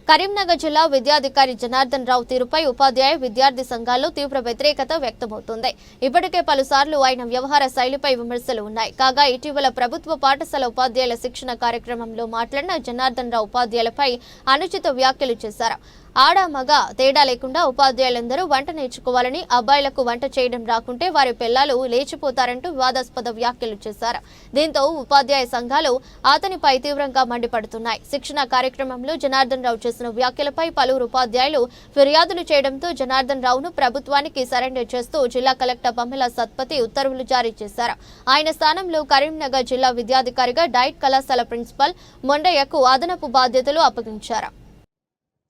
కరీంనగర్ జిల్లా విద్యాధికారి జనార్దన్ రావు తీరుపై ఉపాధ్యాయ విద్యార్థి సంఘాల్లో తీవ్ర వ్యతిరేకత వ్యక్తమవుతోంది. ఇప్పటికే పలుసార్లు ఆయన వ్యవహార శైలిపై విమర్శలు ఉన్నాయి. కాగా ఇటీవల ప్రభుత్వ పాఠశాల ఉపాధ్యాయుల శిక్షణ కార్యక్రమంలో మాట్లాడిన జనార్దన్ రావు ఉపాధ్యాయులపై అనుచిత వ్యాఖ్యలు చేశారు. ఆడ మగ తేడా లేకుండా ఉపాధ్యాయులందరూ వంట నేర్చుకోవాలని, అబ్బాయిలకు వంట చేయడం రాకుంటే వారి పిల్లలు లేచిపోతారంటూ వివాదాస్పద వ్యాఖ్యలు చేశారు. దీంతో ఉపాధ్యాయ సంఘాలు అతనిపై తీవ్రంగా మండిపడుతున్నాయి. శిక్షణ కార్యక్రమంలో జనార్దన్ రావు చేసిన వ్యాఖ్యలపై పలువురు ఉపాధ్యాయులు ఫిర్యాదులు చేయడంతో జనార్దన్ రావును ప్రభుత్వానికి సరెండర్ చేస్తూ జిల్లా కలెక్టర్ పమ్మెల సత్పతి ఉత్తర్వులు జారీ చేశారు. ఆయన స్థానంలో కరీంనగర్ జిల్లా విద్యాధికారిగా డైట్ కళాశాల ప్రిన్సిపల్ మొండయ్యకు అదనపు బాధ్యతలు అప్పగించారు.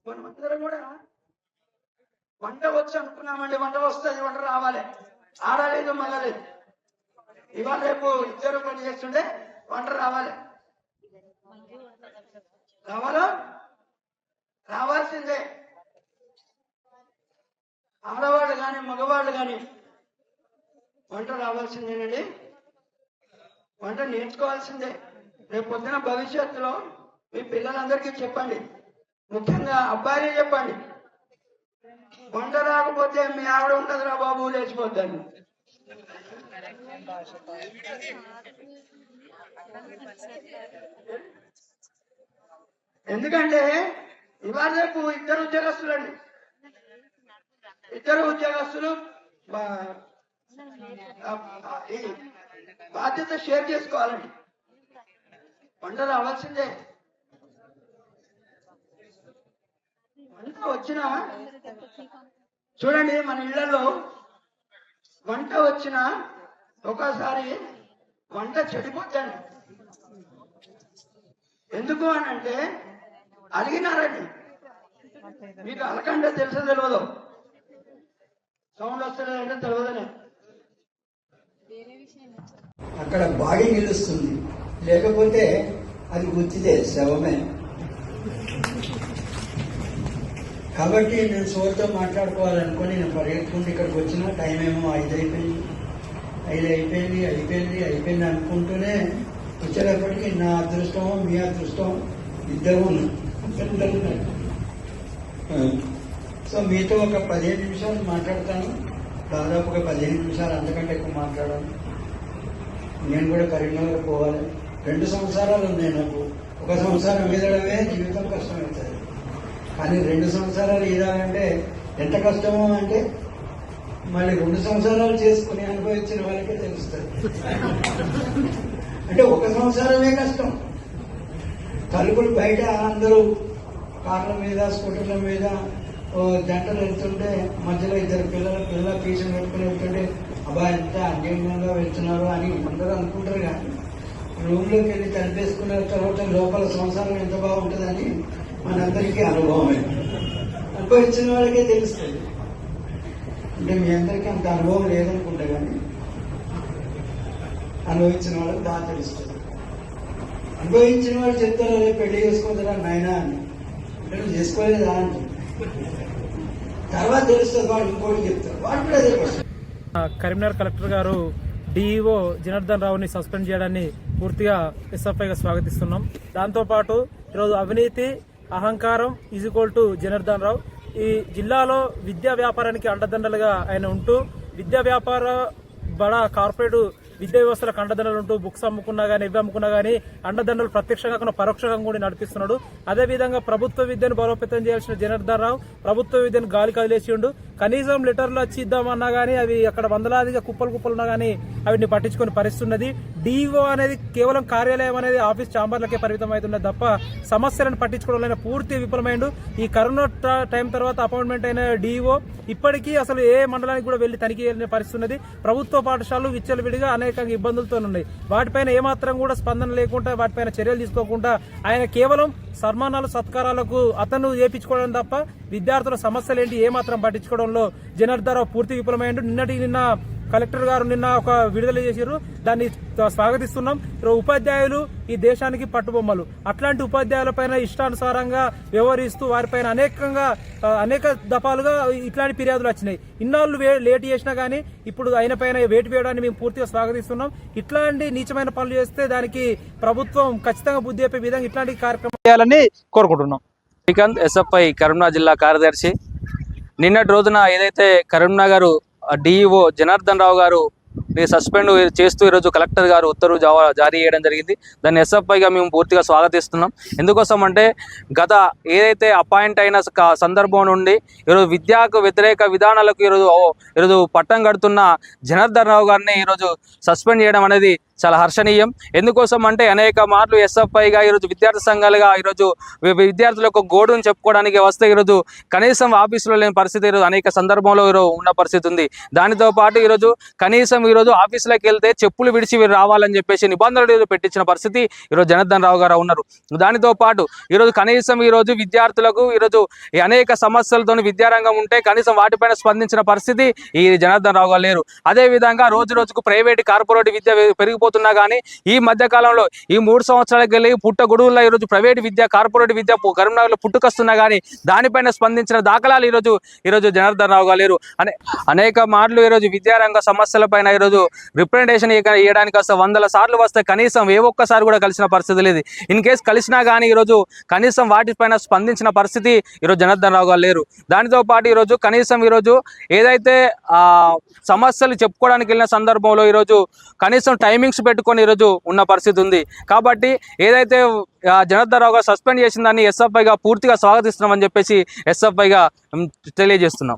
మనమందరం కూడా వంట వచ్చి అనుకున్నామండి. వంట వస్తుంది, వంట రావాలి. ఆడలేదు మగలేదు. ఇవాళ రేపు ఇద్దరు పని చేస్తుంటే వంట రావాలి. రావాల్సిందే. ఆడవాళ్ళు కానీ మగవాళ్ళు కానీ వంట రావాల్సిందేనండి. వంట నేర్చుకోవాల్సిందే. రేపు పొద్దున భవిష్యత్తులో మీ పిల్లలందరికీ చెప్పండి, ముఖ్యంగా అబ్బాయిని చెప్పండి, వంట రాకపోతే మీ ఆవిడ ఉంటుందిరా బాబు లేచిపోద్దని. ఎందుకంటే ఇవాళ రేపు ఇద్దరు ఉద్యోగస్తులు బాధ్యత షేర్ చేసుకోవాలండి. వంట రావాల్సిందే. వంట వచ్చినా చూడండి, మన ఇళ్లలో వంట వచ్చినా ఒకసారి వంట చెడిపోద్దండి. ఎందుకు అని అంటే అలిగినారండి. మీకు అలకంటే తెలుసో తెలియదు, సౌండ్ వస్తలేదంటే తెలియదనే. అక్కడ బాడీ నిలుస్తుంది, లేకపోతే అది గుర్తిదే శవమే. కాబట్టి నేను సోర్తో మాట్లాడుకోవాలనుకొని నేను పరిగెత్తుకుంటూ ఇక్కడికి వచ్చిన. టైం ఏమో 5 అయిపోయింది అనుకుంటూనే వచ్చేటప్పటికి నా అదృష్టమో మీ అదృష్టం ఇద్దరు ఉన్నాం. సో మీతో ఒక 15 నిమిషాలు మాట్లాడతాను. దాదాపు ఒక 15 నిమిషాలు, అంతకంటే ఎక్కువ మాట్లాడాను. నేను కూడా కరీంనగర్ పోవాలి. 2 సంవత్సరాలు ఉన్నాయి నాకు. 1 సంవత్సరం ఈదడమే జీవితం కష్టమవుతుంది. కానీ 2 సంవత్సరాలు ఈదాలంటే ఎంత కష్టమో అంటే మళ్ళీ 2 సంవత్సరాలు చేసుకుని అనుభవించిన వాళ్ళకే తెలుస్తుంది. అంటే 1 సంవత్సరమే కష్టం. తలుపులు బయట అందరూ కార్ల మీద స్కూటర్ల మీద జంటలు వెళ్తుంటే మధ్యలో ఇద్దరు పిల్లల పీచం పెట్టుకుని వెళ్తుంటే అబ్బా ఎంత అన్యంగా వెళ్తున్నారు అని అందరూ అనుకుంటారు. కానీ రూమ్లోకి వెళ్ళి తలిపేసుకున్న తర్వాత లోపల సంసారం ఎంత బాగుంటుందని మనందరికీ అనుభవమే. అనుభవించిన వాళ్ళకే తెలుస్తుంది. అంటే మీ అందరికీ అంత అనుభవం లేదనుకుంటా, కానీ అనుభవించిన వాళ్ళకి బాగా తెలుస్తుంది. అనుభవించిన వాళ్ళు చెప్తారు, అదే పెళ్లి చేసుకోవద్దురా నాయనా అని. అంటే నువ్వు చేసుకోలేదా అంటే తర్వాత తెలుస్తుంది. వాళ్ళు ఇంకోటి చెప్తారు, వాళ్ళు కూడా అదే క్వశ్చన్. కరీంనగర్ కలెక్టర్ గారు డిఈఓ జనార్దన్ రావుని సస్పెండ్ చేయడాన్ని పూర్తిగా ఎస్ఎఫ్ఐగా స్వాగతిస్తున్నాం. దాంతోపాటు ఈరోజు అవినీతి, అహంకారం = జనార్దన్ రావు ఈ జిల్లాలో విద్యా వ్యాపారానికి అండదండలుగా ఆయన ఉంటూ, విద్యా వ్యాపార బడా కార్పొరేట్ విద్యా వ్యవస్థలకు అండదండలు ఉంటూ బుక్స్ అమ్ముకున్నా కానీ ఇవి అమ్ముకున్నా కానీ అండదండలు ప్రత్యక్షంగా కాకుండా పరోక్షంగా కూడా నడిపిస్తున్నాడు. అదేవిధంగా ప్రభుత్వ విద్యను బలోపేతం చేయాల్సిన జనార్దన్ రావు ప్రభుత్వ విద్యను గాలి కదిలేసిండు. కనీసం లెటర్లు వచ్చి ఇద్దామన్నా కానీ అవి అక్కడ వందలాదిగా కుప్పలు ఉన్నా కానీ అవిని పట్టించుకొని పరిస్థితున్నది. డిఓ అనేది కేవలం కార్యాలయం అనేది ఆఫీస్ ఛాంబర్లకే పరిమితం అవుతున్నది తప్ప సమస్యలను పట్టించుకోవడం పూర్తి విఫలమైండు. ఈ కరోనా టైం తర్వాత అపాయింట్మెంట్ అయిన డిఓ ఇప్పటికీ అసలు ఏ మండలానికి కూడా వెళ్లి తనిఖీ చేయాలనే పరిస్థితి ఉన్నది. ప్రభుత్వ పాఠశాలలు విచ్చలవిడిగా అనేక ఇబ్బందులతో ఉన్నాయి. వాటిపైన ఏమాత్రం కూడా స్పందన లేకుండా, వాటిపైన చర్యలు తీసుకోకుండా ఆయన కేవలం సన్మానాలు సత్కారాలకు అతను చేయించుకోవడం తప్ప విద్యార్థుల సమస్యలు ఏంటి ఏమాత్రం పట్టించుకోవడంలో జనార్దన్ రావు పూర్తి విఫలమైండు. నిన్న కలెక్టర్ గారు ఒక విడుదల చేశారు, దాన్ని స్వాగతిస్తున్నాం. ఉపాధ్యాయులు ఈ దేశానికి పట్టుబొమ్మలు. అట్లాంటి ఉపాధ్యాయులపైన ఇష్టానుసారంగా వ్యవహరిస్తూ వారిపైన అనేక దఫాలుగా ఇట్లాంటి ఫిర్యాదులు వచ్చినాయి. ఇన్నాళ్ళు లేట్ చేసినా కానీ ఇప్పుడు ఆయన పైన వేటు వేయడాన్ని మేము పూర్తిగా స్వాగతిస్తున్నాం. ఇట్లాంటి నీచమైన పనులు చేస్తే దానికి ప్రభుత్వం ఖచ్చితంగా బుద్ధి చెప్పే విధంగా ఇట్లాంటి కార్యక్రమం చేయాలని కోరుకుంటున్నాం. శ్రీకాంత్ ఎస్ఎఫ్ఐ కరీంనగర్ జిల్లా కార్యదర్శి. నిన్నటి రోజున ఏదైతే కరీంనగర్ డిఈఓ జనార్దన్ రావు గారు సస్పెండ్ చేస్తూ ఈరోజు కలెక్టర్ గారు ఉత్తర్వు జారీ చేయడం జరిగింది. దాన్ని ఎస్ఎఫ్ఐగా మేము పూర్తిగా స్వాగతిస్తున్నాం. ఎందుకోసం అంటే గత ఏదైతే అపాయింట్ అయిన సందర్భం నుండి ఈరోజు విద్యాకు వ్యతిరేక విధానాలకు ఈరోజు పట్టం కడుతున్న జనార్దన్ రావు గారిని ఈరోజు సస్పెండ్ చేయడం అనేది చాలా హర్షణీయం. ఎందుకోసం అంటే అనేక మార్లు ఎస్ఎఫ్ఐగా ఈరోజు విద్యార్థి సంఘాలుగా ఈరోజు విద్యార్థులకు గోడును చెప్పుకోవడానికి వస్తే ఈరోజు కనీసం ఆఫీసులో లేని పరిస్థితి ఈరోజు అనేక సందర్భంలో ఈరోజు ఉన్న పరిస్థితి ఉంది. దానితో పాటు ఈరోజు కనీసం ఈరోజు ఆఫీసులోకి వెళ్తే చెప్పులు విడిచి వీరు రావాలని చెప్పేసి నిబంధనలు పెట్టించిన పరిస్థితి ఈరోజు జనార్దన్ రావు గారు ఉన్నారు. దానితో పాటు ఈరోజు కనీసం ఈరోజు విద్యార్థులకు ఈరోజు అనేక సమస్యలతో విద్యారంగం ఉంటే కనీసం వాటిపైన స్పందించిన పరిస్థితి ఈ జనార్దన్ రావు గారు లేరు. అదేవిధంగా రోజు రోజుకు ప్రైవేట్ కార్పొరేట్ విద్య పెరిగిపోతున్నా కానీ ఈ మధ్య కాలంలో ఈ 3 సంవత్సరాలకు వెళ్ళి పుట్టగొడుగుల్లో ఈరోజు ప్రైవేట్ విద్య కార్పొరేట్ విద్య కరీంనగర్లో పుట్టుకొస్తున్నా కానీ దానిపైన స్పందించిన దాఖలాలు ఈరోజు జనార్దన్ రావు గారు లేరు. అనేక మార్లు ఈరోజు విద్యారంగ సమస్యలపైన ఈరోజు రిప్రజెంటేషన్ ఇవ్వడానికి వస్తే 100 సార్లు వస్తే కనీసం ఏ ఒక్కసారి కూడా కలిసిన పరిస్థితి లేదు. ఇన్ కేసు కలిసినా కానీ ఈరోజు కనీసం వాటిపైన స్పందించిన పరిస్థితి ఈరోజు జనార్దన్ రావు గారు లేరు. దానితో పాటు ఈరోజు కనీసం ఈరోజు ఏదైతే సమస్యలు చెప్పుకోవడానికి వెళ్ళిన సందర్భంలో ఈరోజు కనీసం టైమింగ్స్ పెట్టుకొని ఈరోజు ఉన్న పరిస్థితి ఉంది. కాబట్టి ఏదైతే జనార్దన్ రావు గారు సస్పెండ్ చేసిన దాన్ని ఎస్ఎఫ్ఐగా పూర్తిగా స్వాగతిస్తున్నామని చెప్పేసి ఎస్ఎఫ్ఐగా తెలియజేస్తున్నాం.